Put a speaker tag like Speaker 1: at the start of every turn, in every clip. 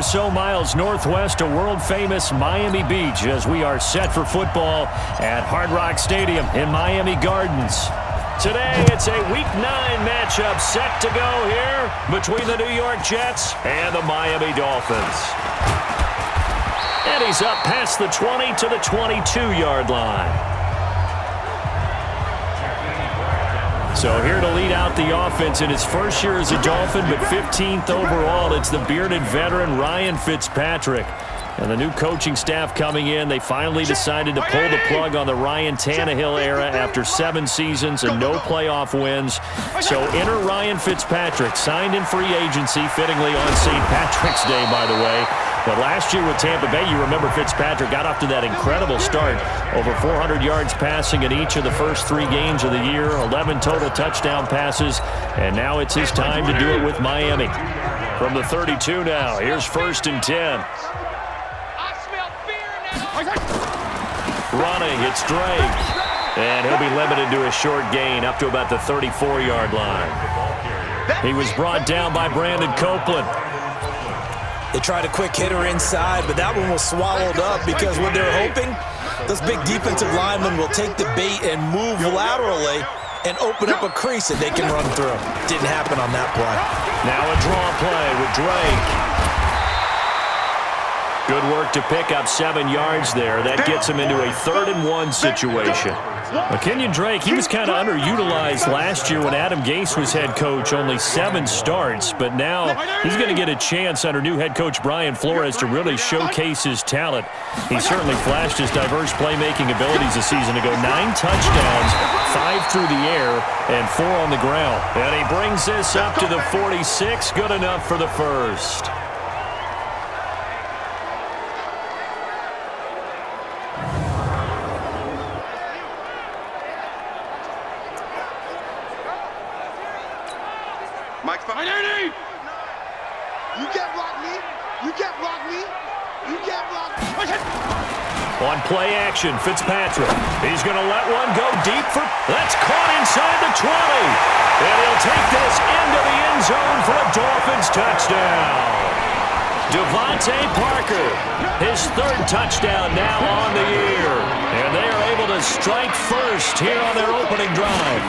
Speaker 1: So miles northwest of world-famous Miami Beach as we are set for football at Hard Rock Stadium in Miami Gardens. Today, it's a Week 9 matchup set to go here between the New York Jets and the Miami Dolphins. And he's up past the 20 to the 22-yard line. So here to lead out the offense in his first year as a Dolphin, but 15th overall, it's the bearded veteran Ryan Fitzpatrick. And the new coaching staff coming in, they finally decided to pull the plug on the Ryan Tannehill era after 7 seasons and no playoff wins. So enter Ryan Fitzpatrick, signed in free agency, fittingly on St. Patrick's Day, by the way. But last year with Tampa Bay, you remember Fitzpatrick got off to that incredible start. Over 400 yards passing in each of the first 3 games of the year, 11 total touchdown passes, and now it's his time to do it with Miami. From the 32 now, here's 1st and 10. Running, it's Drake. And he'll be limited to a short gain up to about the 34-yard line. He was brought down by Brandon Copeland.
Speaker 2: They tried a quick hitter inside, but that one was swallowed up because what they're hoping, those big defensive linemen will take the bait and move laterally and open up a crease that they can run through. Didn't happen on that play.
Speaker 1: Now a draw play with Drake. Good work to pick up 7 yards there. That gets him into a 3rd and 1 situation. Kenyon Drake, he was kind of underutilized last year when Adam Gase was head coach, only 7 starts. But now he's going to get a chance under new head coach Brian Flores to really showcase his talent. He certainly flashed his diverse playmaking abilities a season ago. 9 touchdowns, 5 through the air, and 4 on the ground. And he brings this up to the 46. Good enough for the first. On play action, Fitzpatrick. He's going to let one go deep for... That's caught inside the 20. And he'll take this into the end zone for a Dolphins touchdown. Devontae Parker, his 3rd touchdown now on the year. And they are able to strike first here on their opening drive.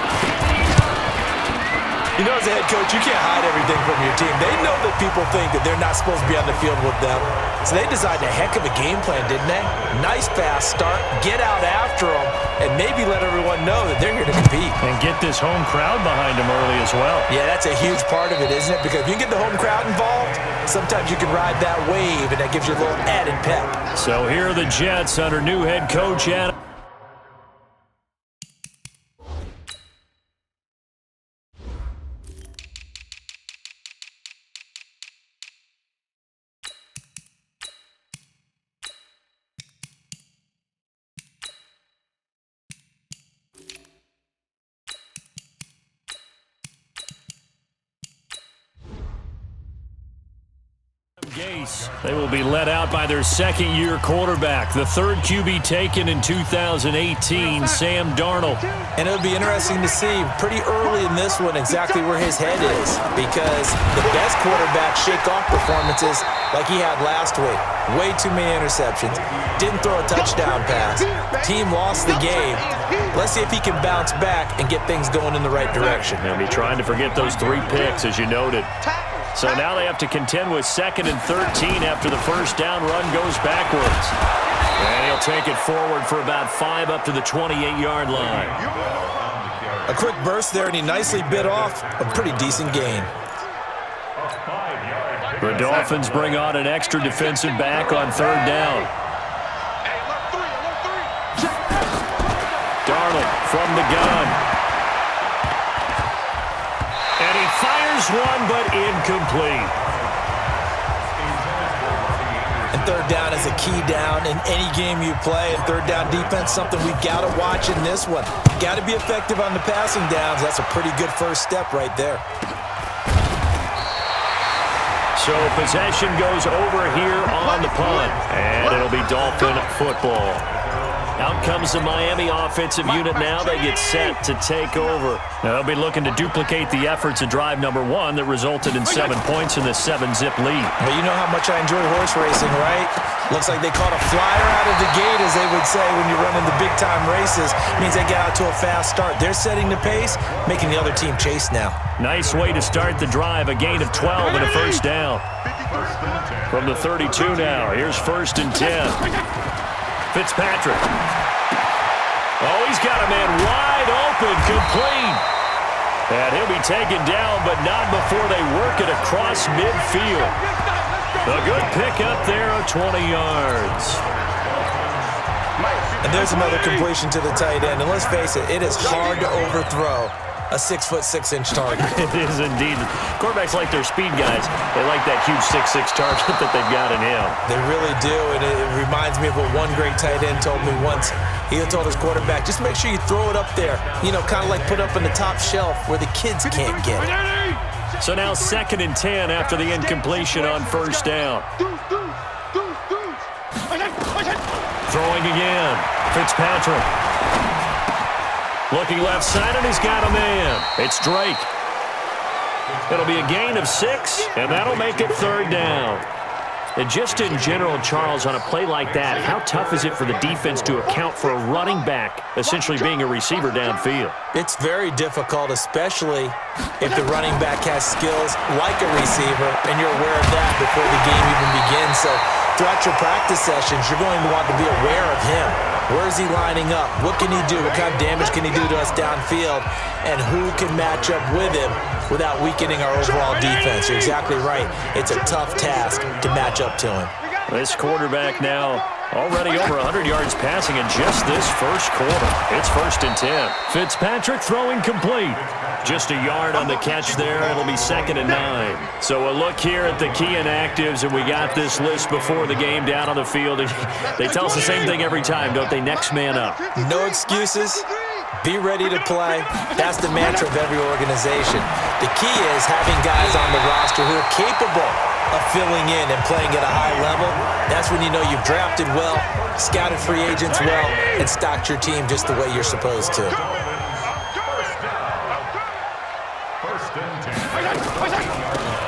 Speaker 2: You know, as a head coach, you can't hide everything from your team. They know that people think that they're not supposed to be on the field with them. So they designed a heck of a game plan, didn't they? Nice fast start, get out after them, and maybe let everyone know that they're here to compete.
Speaker 1: And get this home crowd behind them early as well.
Speaker 2: Yeah, that's a huge part of it, isn't it? Because if you get the home crowd involved, sometimes you can ride that wave, and that gives you a little added pep.
Speaker 1: So here are the Jets under new head coach Adam. They will be led out by their 2nd-year quarterback, the 3rd QB taken in 2018, Sam Darnold.
Speaker 2: And it'll be interesting to see pretty early in this one exactly where his head is, because the best quarterback shake-off performances like he had last week. Way too many interceptions. Didn't throw a touchdown pass. Team lost the game. Let's see if he can bounce back and get things going in the right direction.
Speaker 1: They'll be trying to forget those 3 picks, as you noted. So now they have to contend with 2nd and 13 after the first down run goes backwards. And he'll take it forward for about 5 up to the 28-yard line.
Speaker 2: A quick burst there, and he nicely bit off a pretty decent gain.
Speaker 1: The Dolphins bring on an extra defensive back on 3rd down. Darnold from the gun. And he fires one, but incomplete.
Speaker 2: And 3rd down is a key down in any game you play. And 3rd down defense, something we've got to watch in this one. Got to be effective on the passing downs. That's a pretty good first step right there.
Speaker 1: So possession goes over here on the punt. And it'll be Dolphin football. Out comes the Miami offensive unit now. They get set to take over. They'll be looking to duplicate the efforts of drive number 1 that resulted in 7 points in the 7-zip lead.
Speaker 2: Well, you know how much I enjoy horse racing, right? Looks like they caught a flyer out of the gate, as they would say when you're running the big-time races. Means they get out to a fast start. They're setting the pace, making the other team chase now. Nice
Speaker 1: way to start the drive. A gain of 12 and a first down. From the 32 now, here's 1st and 10. Fitzpatrick. Oh, he's got a man wide open, complete. And he'll be taken down, but not before they work it across midfield. A good pickup there of 20 yards.
Speaker 2: And there's another completion to the tight end. And let's face it, it is hard to overthrow a 6'6" target.
Speaker 1: It is indeed. Quarterbacks like their speed guys. They like that huge 6'6" target that they've got in him.
Speaker 2: They really do, and it reminds me of what one great tight end told me once. He told his quarterback, just make sure you throw it up there. You know, kind of like put up on the top shelf where the kids can't get it.
Speaker 1: So now 2nd and 10 after the incompletion on 1st down. Throwing again. Fitzpatrick. Looking left side, and he's got a man. It's Drake. It'll be a gain of 6, and that'll make it 3rd down. And just in general, Charles, on a play like that, how tough is it for the defense to account for a running back essentially being a receiver downfield?
Speaker 2: It's very difficult, especially if the running back has skills like a receiver, and you're aware of that before the game even begins. So throughout your practice sessions, you're going to want to be aware of him. Where is he lining up? What can he do? What kind of damage can he do to us downfield? And who can match up with him without weakening our overall defense? You're exactly right. It's a tough task to match up to him.
Speaker 1: This quarterback now already over 100 yards passing in just this first quarter. It's 1st and 10. Fitzpatrick throwing complete. Just a yard on the catch there. It'll be 2nd and 9. So a look here at the key inactives, and we got this list before the game down on the field. They tell us the same thing every time, don't they? Next man up.
Speaker 2: No excuses. Be ready to play. That's the mantra of every organization. The key is having guys on the roster who are capable of filling in and playing at a high level. That's when you know you've drafted well, scouted free agents well, and stocked your team just the way you're supposed to.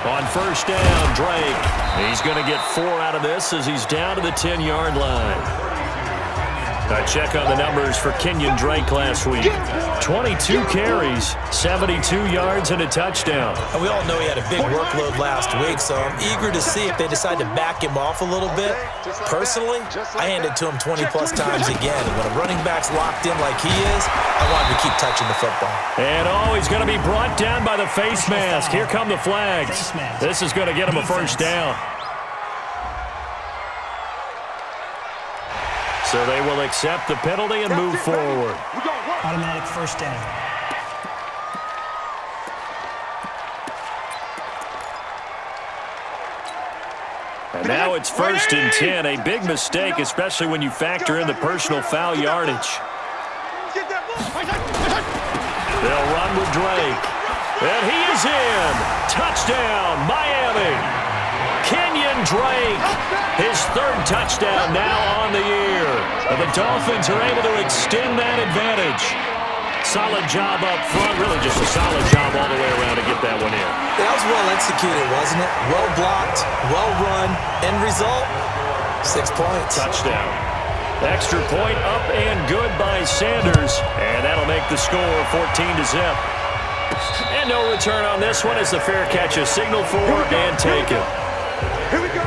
Speaker 1: On 1st down, Drake. He's going to get 4 out of this as he's down to the 10-yard line. A check on the numbers for Kenyon Drake last week. 22 carries, 72 yards, and a touchdown.
Speaker 2: And we all know he had a big workload last week, so I'm eager to see if they decide to back him off a little bit. Personally, I hand it to him 20-plus times again. And when a running back's locked in like he is, I want him to keep touching the football.
Speaker 1: And he's going to be brought down by the face mask. Here come the flags. This is going to get him a 1st down. So they will accept the penalty and move forward.
Speaker 3: Automatic 1st down.
Speaker 1: And now it's 1st and 10. A big mistake, especially when you factor in the personal foul yardage. They'll run with Drake. And he is in. Touchdown, Miami. Kenyon Drake, his 3rd touchdown now on the year. And the Dolphins are able to extend that advantage. Solid job up front, really just a solid job all the way around to get that one in.
Speaker 2: That was well executed, wasn't it? Well blocked, well run, end result, 6 points.
Speaker 1: Touchdown. Extra point up and good by Sanders. And that'll make the score 14-0. And no return on this one as the fair catch is signaled for and taken.
Speaker 4: Here we go.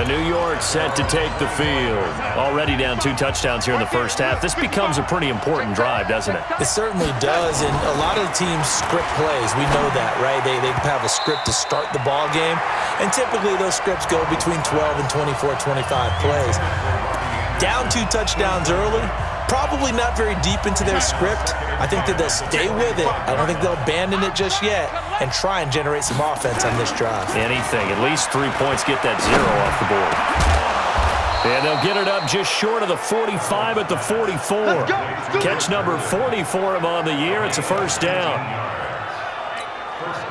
Speaker 1: New York set to take the field. Already down 2 touchdowns here in the first half. This becomes a pretty important drive, doesn't it?
Speaker 2: It certainly does, and a lot of the teams script plays. We know that, right? They have a script to start the ball game, and typically those scripts go between 12 and 24, 25 plays. Down 2 touchdowns early, probably not very deep into their script. I think that they'll stay with it. I don't think they'll abandon it just yet and try and generate some offense on this drive.
Speaker 1: Anything. At least 3 points, get that 0 off the board. And they'll get it up just short of the 45 at the 44. Catch number 40 for him on the year. It's a 1st down.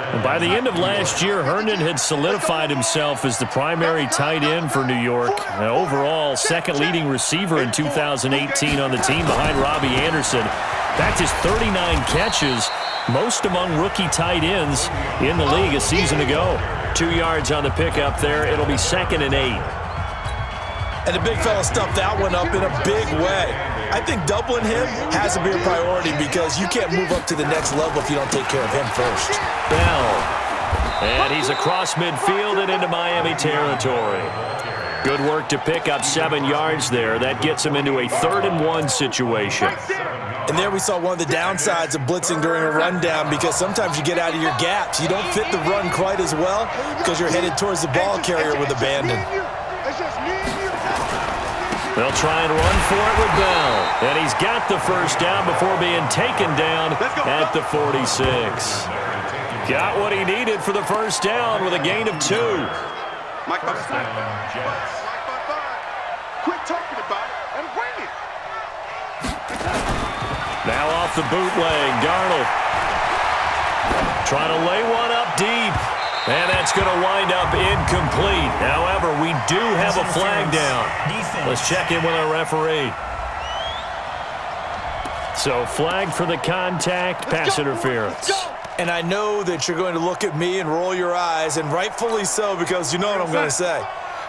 Speaker 1: And by the end of last year, Herndon had solidified himself as the primary tight end for New York. And overall, second leading receiver in 2018 on the team behind Robbie Anderson. That's his 39 catches, most among rookie tight ends in the league a season ago. 2 yards on the pickup there. It'll be 2nd and 8.
Speaker 2: And the big fella stuffed that one up in a big way. I think doubling him has to be a priority because you can't move up to the next level if you don't take care of him first.
Speaker 1: Bell. And he's across midfield and into Miami territory. Good work to pick up 7 yards there. That gets him into a 3rd and 1 situation.
Speaker 2: And there we saw one of the downsides of blitzing during a rundown because sometimes you get out of your gaps. You don't fit the run quite as well because you're headed towards the ball carrier with abandon.
Speaker 1: They'll try and run for it with Bell. And he's got the first down before being taken down at the 46. Got what he needed for the first down with a gain of 2.
Speaker 4: Quit talking about it and bring it.
Speaker 1: Now off the bootleg, Darnold. Trying to lay one up deep. And that's going to wind up incomplete. However, we do have a flag down. Let's check in with our referee. So, flag for the contact, pass interference.
Speaker 2: And I know that you're going to look at me and roll your eyes, and rightfully so, because you know what I'm going to say.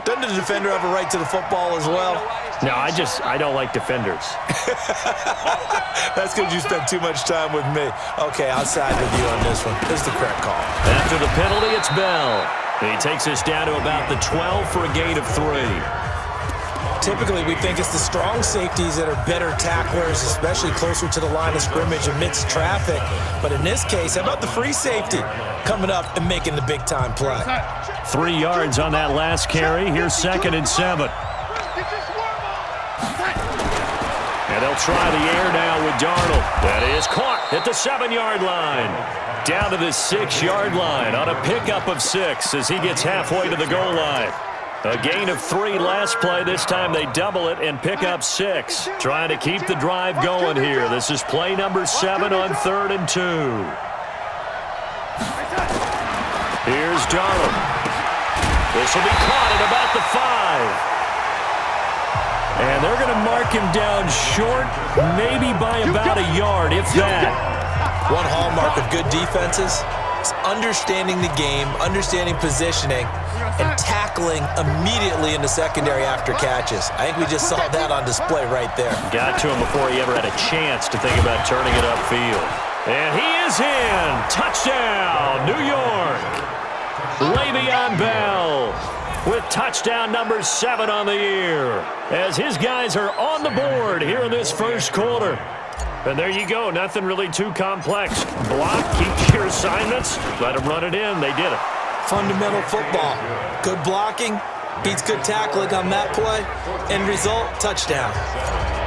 Speaker 2: Doesn't the defender have a right to the football as well?
Speaker 1: No, I don't like defenders.
Speaker 2: That's because you spent too much time with me. Okay, I'll side with you on this one. This is the correct call.
Speaker 1: After the penalty, it's Bell. He takes us down to about the 12 for a gain of 3.
Speaker 2: Typically, we think it's the strong safeties that are better tacklers, especially closer to the line of scrimmage amidst traffic. But in this case, how about the free safety coming up and making the big-time play?
Speaker 1: 3 yards on that last carry. Here's 2nd and 7. And they'll try the air now with Darnold. That is caught at the 7-yard line. Down to the 6-yard line on a pickup of 6 as he gets halfway to the goal line. A gain of 3 last play. This time they double it and pick up 6. Trying to keep the drive going here. This is play number 7 on 3rd and 2. Here's Darnold. This will be caught at about the 5. And they're going to mark him down short, maybe by about a yard, if that.
Speaker 2: One hallmark of good defenses is understanding the game, understanding positioning, and tackling immediately in the secondary after catches. I think we just saw that on display right there.
Speaker 1: Got to him before he ever had a chance to think about turning it upfield. And he is in. Touchdown, New York. Le'Veon Bell with touchdown number 7 on the year, as his guys are on the board here in this first quarter. And there you go. Nothing really too complex. Block, keep your assignments, let them run it in. They did it.
Speaker 2: Fundamental football. Good blocking beats good tackling on that play. End result, touchdown.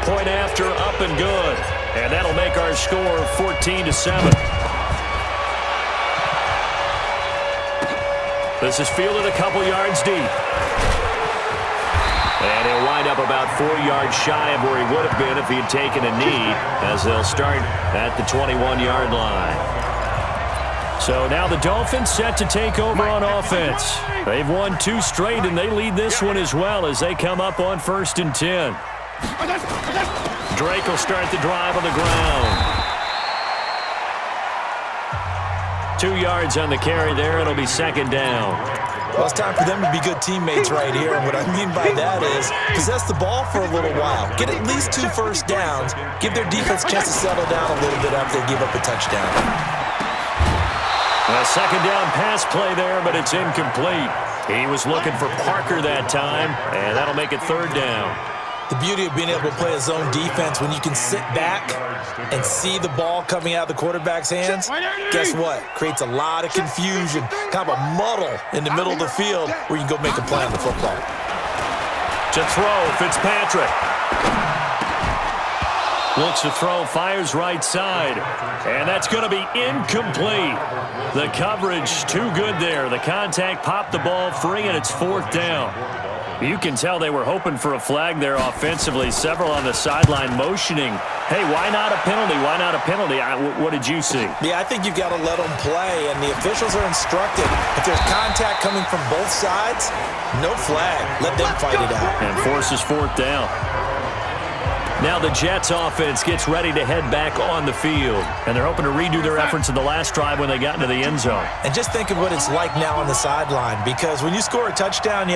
Speaker 1: Point after, up and good. And that'll make our score 14-7. This is fielded a couple yards deep. And he'll wind up about 4 yards shy of where he would have been if he had taken a knee, as they'll start at the 21-yard line. So now the Dolphins set to take over on offense. They've won 2 straight, and they lead this one as well as they come up on 1st and 10. Drake will start the drive on the ground. 2 yards on the carry there. It'll be 2nd down.
Speaker 2: Well, it's time for them to be good teammates right here. And what I mean by that is possess the ball for a little while. Get at least 2 first downs. Give their defense a chance to settle down a little bit after they give up a touchdown.
Speaker 1: A 2nd down pass play there, but it's incomplete. He was looking for Parker that time, and that'll make it 3rd down.
Speaker 2: The beauty of being able to play a zone defense when you can sit back and see the ball coming out of the quarterback's hands, guess what? Creates a lot of confusion, kind of a muddle in the middle of the field where you can go make a play on the football.
Speaker 1: To throw, Fitzpatrick. Looks to throw, fires right side. And that's going to be incomplete. The coverage too good there. The contact popped the ball free, and it's 4th down. You can tell they were hoping for a flag there offensively. Several on the sideline motioning Hey, why not a penalty? Why not a penalty? What did you see?
Speaker 2: Yeah, I think you've got to let them play, and the officials are instructed. If there's contact coming from both sides, no flag. Let them fight it out.
Speaker 1: And forces fourth down. Now the Jets offense gets ready to head back on the field. And they're hoping to redo their efforts in the last drive when they got into the end zone.
Speaker 2: And just think of what it's like now on the sideline, because when you score a touchdown, you